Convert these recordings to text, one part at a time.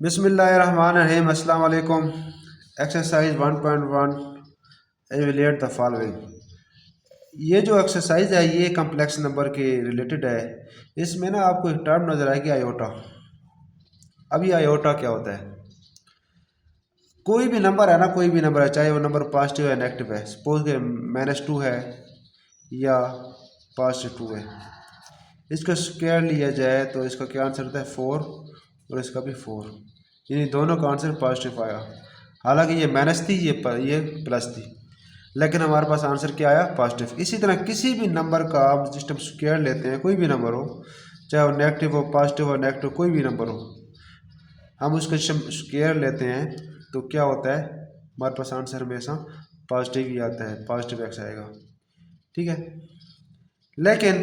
बिस्मिल्लाहिर्रहमानिर्रहीम। अस्सलाम वालेकुम। Exercise 1.1 evaluate the following. ये जो एक्सरसाइज है ये कम्प्लेक्स नंबर के रिलेटेड है। इसमें ना आपको एक टर्म नज़र आएगी आयोटा। अब ये आयोटा क्या होता है? कोई भी नंबर है ना, कोई भी नंबर है, चाहे वो नंबर पॉजिटिव है नेगेटिव है। सपोज के -2 है या +2 है, इसका स्क्वायर लिया जाए तो इसका क्या आंसर होता है 4 और इसका भी 4, यानी दोनों का आंसर पॉजिटिव आया। हालांकि ये माइनस थी, ये प्लस थी, लेकिन हमारे पास आंसर क्या आया पॉजिटिव। इसी तरह किसी भी नंबर का आप सिस्टम स्क्वायर लेते हैं, कोई भी नंबर हो, चाहे वो नेगेटिव हो पॉजिटिव हो नेगेटिव कोई भी नंबर हो, हम उसका स्क्वायर लेते हैं तो क्या होता है हमारे पास आंसर हमेशा पॉजिटिव ही आता है, पॉजिटिव एक्स आएगा। ठीक है, लेकिन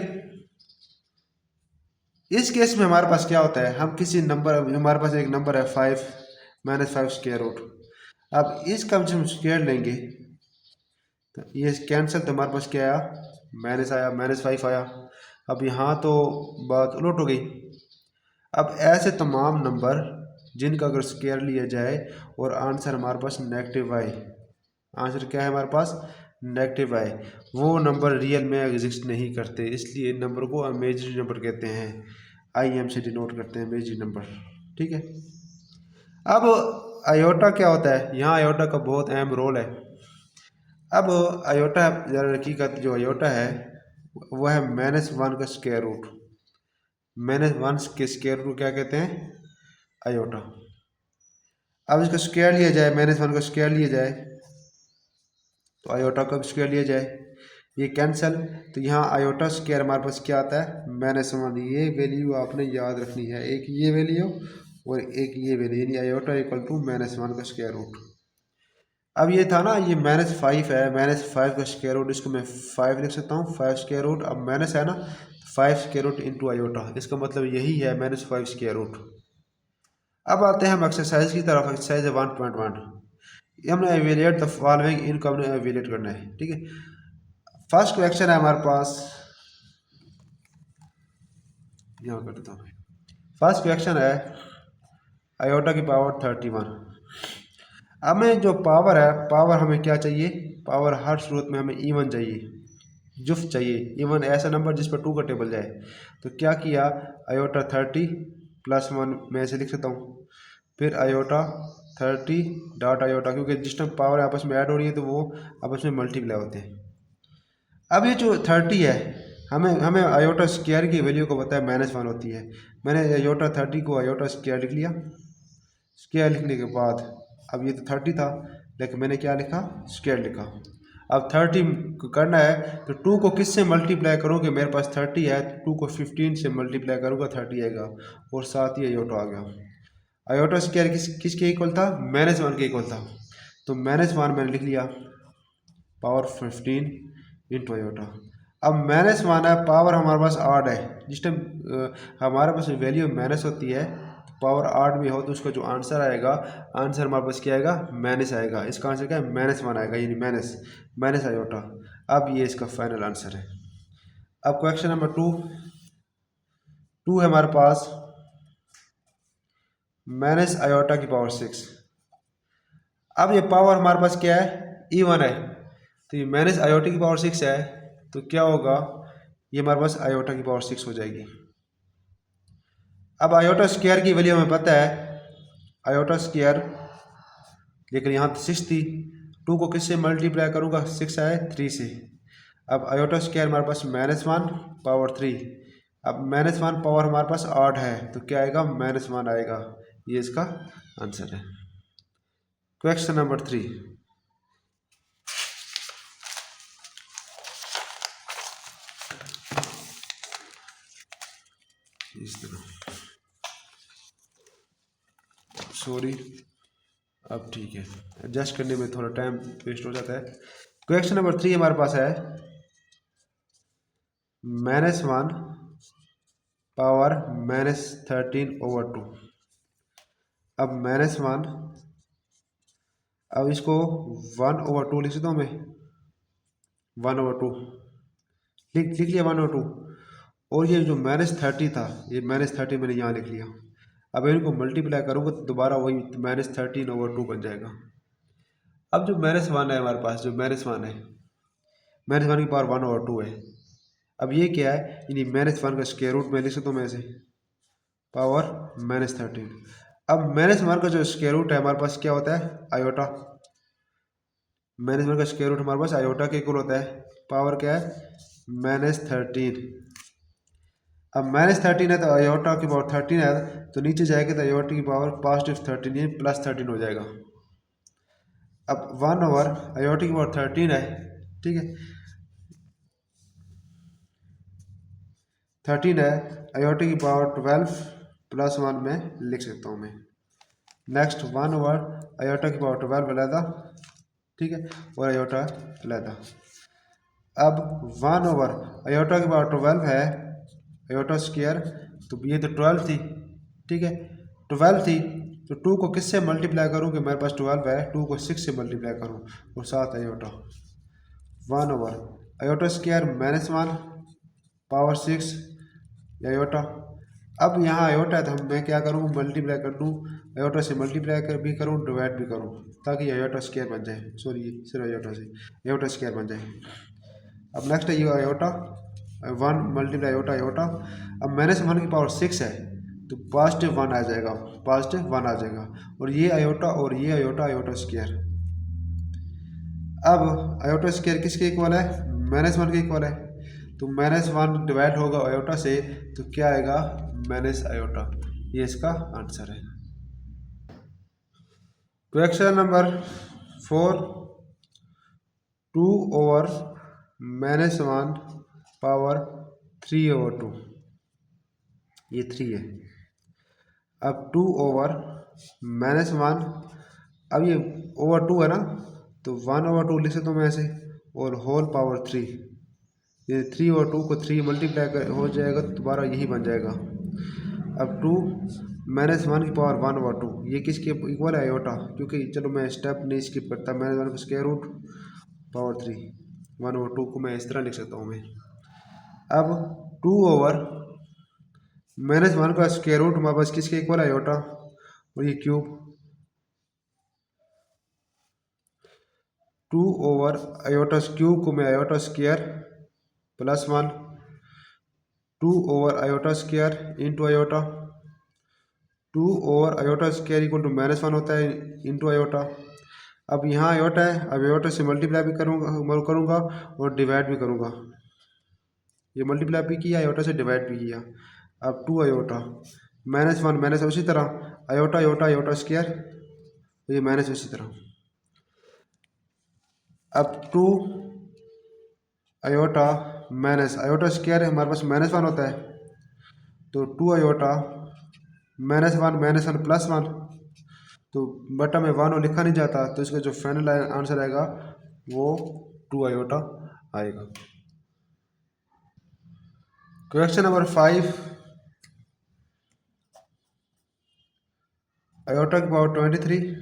इस केस में हमारे पास क्या होता है, हम किसी नंबर, हमारे पास एक नंबर है 5 -5 स्क्वायर रूट। अब इसका हम स्क्वायर लेंगे तो ये कैंसिल, तो हमारे पास क्या आया माइनस आया, -5 आया। अब यहाँ तो बात उलट हो गई। अब ऐसे तमाम नंबर जिनका अगर स्क्वायर लिया जाए और आंसर हमारे पास नेगेटिव आए, आंसर क्या है हमारे पास नेगेटिव आए, वो नंबर रियल में एग्जिस्ट नहीं करते, इसलिए इन नंबर को इमेजिनरी नंबर कहते हैं। IM से डिनोट करते हैं इमेजिनरी नंबर। ठीक है, अब आयोटा क्या होता है, यहाँ आयोटा का बहुत अहम रोल है। अब आयोटा हकीकत जो आयोटा है वह है -1 का स्क्वायर रूट। -1 के स्क्वायर रूट क्या कहते हैं आयोटा। अब इसका स्क्वायर लिया जाए, -1 का स्क्वायर लिया जाए तो आयोटा का स्क्वायर लिया जाए, ये कैंसिल, तो यहाँ आयोटा स्क्वायर हमारे पास क्या आता है -1। ये वैल्यू आपने याद रखनी है, एक ये वैल्यू और एक ये वैल्यू, यानी आयोटा इक्वल टू -1 का स्क्वायर रूट। अब ये था ना, ये -5 है, -5 का स्क्वायर रूट, इसको मैं 5 लिख सकता हूँ, 5 स्क्वायर रूट। अब माइनस है ना, 5 स्क्वायर रूट इंटू आयोटा, इसका मतलब यही है -5 स्क्वायर रूट। अब आते हैं हम एक्सरसाइज की तरफ। एक्सरसाइज है 1.1, हमने एवेल्यूएट द फॉलोइंग, इनको हमने एवेल्यूएट करना है। ठीक है, फर्स्ट क्वेश्चन है हमारे पास, यहाँ कर देता हूँ। फर्स्ट क्वेश्चन है आयोटा की पावर 31। हमें जो पावर है, पावर हमें क्या चाहिए, पावर हर सूरत में हमें इवन चाहिए, जुफ चाहिए, इवन ऐसा नंबर जिस पर 2 का टेबल जाए। तो क्या किया, आयोटा 30 +1 मैं ऐसे लिख सकता हूँ, फिर आयोटा 30 डॉट आयोटा, क्योंकि जिस टाइम पावर आपस में ऐड हो रही है तो वो आपस में मल्टीप्लाई होते हैं। अब ये जो 30 है, हमें हमें आयोटा स्क्वायर की वैल्यू को पता है -1 होती है। मैंने आयोटा 30 को आयोटा स्क्वायर लिख लिया। स्क्वायर लिखने के बाद अब ये तो 30 था, लेकिन मैंने क्या लिखा स्क्वायर लिखा। अब 30 को करना है तो 2 को किससे मल्टीप्लाई करूँगी, मेरे पास 30 है, 2 को 15 से मल्टीप्लाई करूँगा 30 आएगा, और साथ ही आयोटा आ गया। आयोटा स्क्वायर किसके इक्वल था, -1 के इक्वल था, तो -1 मैंने लिख लिया, पावर 15 इंटू आयोटा। अब -1 है, पावर हमारे पास 8 है, जिस टाइम हमारे पास वैल्यू माइनस होती है, पावर 8 भी हो तो उसका जो आंसर आएगा, आंसर हमारे पास क्या आएगा माइनस आएगा। इसका आंसर क्या है -1 आएगा, यानी माइनस आयोटा। अब ये इसका फाइनल आंसर है। अब क्वेश्चन नंबर 2 है हमारे पास, -आयोटा की पावर 6। अब ये पावर हमारे पास क्या है इवन है, तो ये -आयोटा की पावर 6 है, तो क्या होगा, ये हमारे पास आयोटा की पावर 6 हो जाएगी। अब आयोटा स्क्वायर की वैल्यू हमें पता है, आयोटा स्क्वायर, लेकिन यहाँ तो 6 थी, 2 को किससे मल्टीप्लाई करूँगा, 6 आए 3 से। अब आयोटा स्क्वायर हमारे पास -1 पावर 3। अब -1 पावर हमारे पास 8 है, तो क्या आएगा -1 आएगा, ये इसका आंसर है। क्वेश्चन नंबर 3, इस तरह, सॉरी, अब ठीक है, एडजस्ट करने में थोड़ा टाइम वेस्ट हो जाता है। क्वेश्चन नंबर 3 हमारे पास है -1 पावर -13/2। अब -1, अब इसको 1/2 लिख सकता हूँ मैं, 1/2 लिख लिया 1/2। और ये जो -30 था, ये -30 मैंने यहाँ लिख लिया। अब इनको मल्टीप्लाई करूँगा तो दोबारा वही -13/2 बन जाएगा। अब जो -1 है हमारे पास, जो -1 है, -1 की पावर 1/2 है। अब ये क्या है, यानी -1 का स्क्वायर रूट में लिख सकता हूँ मैं इसे, पावर -13। अब -1 का जो स्क्वायर रूट है हमारे पास क्या होता है, आयोटा। -1 का स्क्वायर रूट हमारे पास आयोटा के इक्वल होता है, पावर क्या है, -13। अब -13 है तो आयोटा की पावर 13 है, तो नीचे जाएगा तो आयोटा की पावर +13 ये +13 हो जाएगा। अब 1/, आयोटा की पावर 13 है, ठीक है, 13 है, आयोटा की पावर 12 +1 में लिख सकता हूँ मैं। नेक्स्ट 1/, आयोटा की पावर 12 अलहदा, ठीक है, और आयोटा अलहदा। अब 1/, आयोटा की पावर 12 है, आयोटा स्क्वायर, तो ये तो 12 थी, ठीक है, 12 थी, तो 2 को किससे मल्टीप्लाई करूँ कि मेरे पास 12 है, 2 को 6 से मल्टीप्लाई करूँ और साथ iota. 1/, iota square -1 power 6 iota. अब यहाँ आयोटा है तो मैं क्या करूँ, मल्टीप्लाई कर दूँ, आयोटा से मल्टीप्लाई कर भी करूँ, डिवाइड भी करूँ, ताकि आयोटा स्क्वायर बन जाए, सॉरी सिर्फ आयोटा से आयोटा स्क्वायर बन जाए। अब नेक्स्ट है ये आयोटा, 1 मल्टीप्लाई आयोटा आयोटा। अब -1 की पावर 6 है तो +1 आ जाएगा, +1 आ जाएगा, और ये आयोटा और ये आयोटा, आयोटा स्क्वायर। अब आयोटा स्क्वायर किसके इक्वल है, -1 के इक्वल है, तो -1 डिवाइड होगा आयोटा से तो क्या आएगा, माइनस आयोटा। ये इसका आंसर है। क्वेश्चन नंबर 4, 2/-1 पावर 3/2, ये 3 है। अब 2/-1, अब ये ओवर 2 है ना, तो 1/2 लिख सकता हूँ मैं ऐसे, और होल पावर 3, ये 3/2 को 3 मल्टीप्लाई हो जाएगा तो दोबारा यही बन जाएगा। अब 2 -1 की पावर 1/2, ये किसके इक्वल है, आयोटा, क्योंकि चलो मैं स्टेप नहीं स्किप करता, -1 को स्क्वायर रूट पावर 3, 1/2 को मैं इस तरह लिख सकता हूँ मैं। अब 2/-1 का स्क्वायर रूट हमारे पास किसके इक्वल है, आयोटा, और ये क्यूब। 2/आयोटा क्यूब को मैं आयोटा स्क्वायर +1, 2/आयोटा स्क्वायर इंटू आयोटा, 2/आयोटा स्क्वायर इक्वल टू -1 होता है इंटू आयोटा। अब यहाँ आयोटा है, अब आयोटा से मल्टीप्लाई भी करूँगा और डिवाइड भी करूँगा, ये मल्टीप्लाई भी किया, आयोटा से डिवाइड भी किया। अब 2 आयोटा -1 माइनस, उसी तरह आयोटा आयोटा आयोटा स्क्वायर, ये माइनस उसी तरह। अब 2 आयोटा माइनस आयोटा स्क्वायर है, हमारे पास -1 होता है, तो 2 आयोटा -1 -1 +1, तो बटा में 1 लिखा नहीं जाता, तो इसका जो फाइनल आंसर आएगा वो 2 आयोटा आएगा। क्वेश्चन नंबर 5, आयोटा की power 23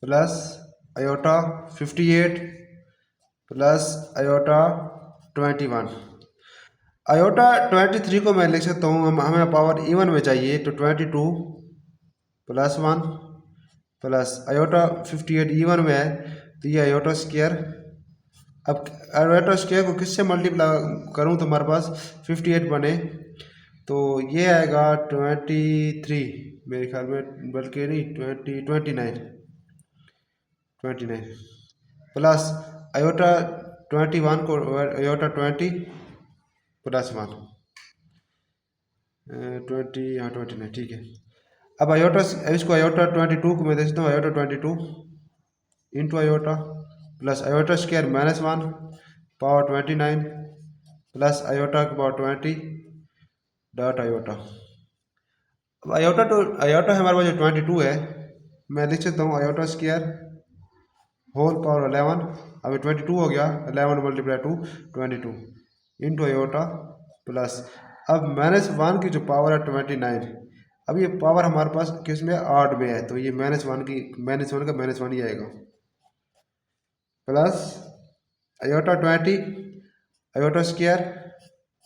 plus iota 58 plus iota 21। Iota 23 को मैं लिख सकता हूँ, हमें पावर इवन में चाहिए, तो 22 +1 प्लस आयोटा 58 इवन में है, तो ये आयोटा स्क्वायर। अब आयोटा स्क्वायर को किससे मल्टीप्लाई करूँ तो हमारे पास 58 बने, तो ये आएगा 23 मेरे ख्याल में, बल्कि नहीं 29 प्लस आयोटा 21 को आयोटा 20 +1 20, हाँ 29, ठीक है। अब आयोटा, इसको आयोटा 22 को मैं देख सकता हूँ, iota 22 into iota plus iota square -1 power 29 plus iota की पावर 20 डॉट आयोटा। अब आयोटा हमारे पास जो 22 है, मैं लिख सकता हूँ आयोटा स्क्वायर होल पावर 11, अभी 22 हो गया, 11 × 2 22 इंटू आयोटा प्लस, अब -1 की जो पावर है 29, अब ये पावर हमारे पास किस में, 8 में है, तो ये -1 की -1 का -1 ही आएगा, plus iota 20 iota square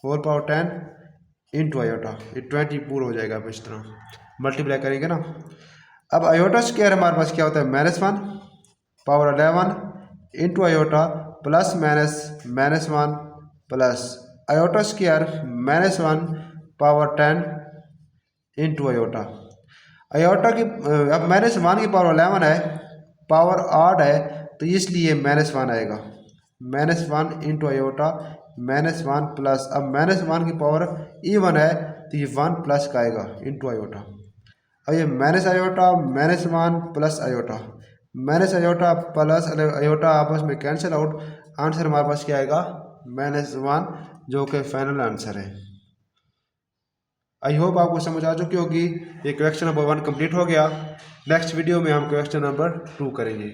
whole power 10 into iota, ये 20 पूरा हो जाएगा। अब इस तरह मल्टीप्लाई करेंगे ना। अब आयोटा स्क्वायर हमारे पास क्या होता है, -1 power 11 into iota plus -1 plus iota square -1 power 10 into iota. Iota की अब -1 की पावर 11 है, पावर 8 है, तो इसलिए -1 आएगा। -1 इंटू आयोटा -1 प्लस, अब -1 की पावर इवन है तो ये 1 प्लस का आएगा इंटू आयोटा। अब ये minus iota -1 plus iota, minus iota plus iota आपस में कैंसिल आउट, आंसर हमारे पास क्या आएगा -1, जो कि फाइनल आंसर है। आई होप आपको समझ आ चुकी होगी। ये क्वेश्चन नंबर 1 कंप्लीट हो गया। नेक्स्ट वीडियो में हम क्वेश्चन नंबर 2 करेंगे।